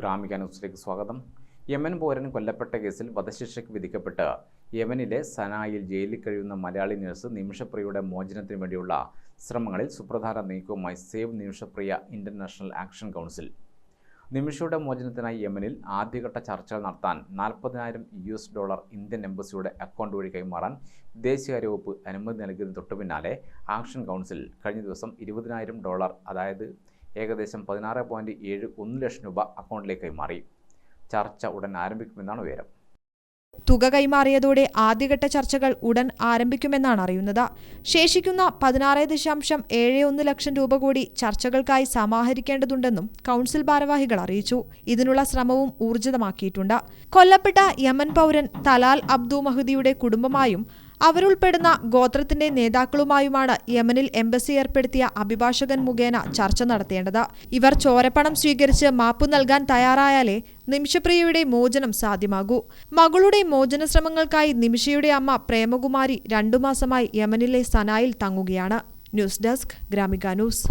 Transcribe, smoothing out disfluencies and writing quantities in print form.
ഗ്രാമിക ന്യൂസിലേക്ക് സ്വാഗതം. യമൻ പൗരൻ കൊല്ലപ്പെട്ട കേസിൽ വധശിക്ഷയ്ക്ക് വിധിക്കപ്പെട്ട് യമനിലെ സനായിൽ ജയിലിൽ കഴിയുന്ന മലയാളി നഴ്സ് നിമിഷപ്രിയയുടെ മോചനത്തിനു വേണ്ടിയുള്ള ശ്രമങ്ങളിൽ സുപ്രധാന നീക്കവുമായി save Nimishapriya international action council. നിമിഷയുടെ മോചനത്തിനായി യമനിൽ ആദ്യഘട്ട ചർച്ചകൾ നടത്താൻ $40,000 ഇന്ത്യൻ എംബസിയുടെ അക്കൗണ്ട് വഴി കൈമാറാൻ വിദേശകാര്യ വകുപ്പ് അനുമതി നൽകിയതിന് തൊട്ടുപിന്നാലെ ആക്ഷൻ കൗൺസിൽ കഴിഞ്ഞ ദിവസം $20,000, അതായത് ഏകദേശം 16.71 ലക്ഷം രൂപ അക്കൗണ്ടിലേക്ക് കൈമാറി. ചർച്ച ഉടൻ ആരംഭിക്കുമെന്നാണ് വിവരം. തുക കൈമാറിയതോടെ ആദ്യഘട്ട ചർച്ചകൾ ഉടൻ ആരംഭിക്കുമെന്നാണ് അറിയുന്നത്. ശേഷിക്കുന്ന 16.71 ലക്ഷം രൂപ കൂടി ചർച്ചകൾക്കായി സമാഹരിക്കേണ്ടതുണ്ടെന്നും കൗൺസിൽ ഭാരവാഹികൾ അറിയിച്ചു. ഇതിനുള്ള ശ്രമവും ഊർജിതമാക്കിയിട്ടുണ്ട്. കൊല്ലപ്പെട്ട യമൻ പൗരൻ തലാൽ അബ്ദു മഹദിയുടെ കുടുംബമായും അവരുൾപ്പെടുന്ന ഗോത്രത്തിന്റെ നേതാക്കളുമായുമാണ് യമനിൽ എംബസി ഏർപ്പെടുത്തിയ അഭിഭാഷകൻ മുഖേന ചർച്ച നടത്തേണ്ടത്. ഇവർ ചോരപ്പണം സ്വീകരിച്ച് മാപ്പു നൽകാൻ തയ്യാറായാലേ നിമിഷപ്രിയയുടെ മോചനം സാധ്യമാകൂ. മകളുടെ മോചന ശ്രമങ്ങൾക്കായി നിമിഷയുടെ അമ്മ പ്രേമകുമാരി 2 മാസമായി യമനിലെ സനായിൽ തങ്ങുകയാണ്. News desk Gramika news.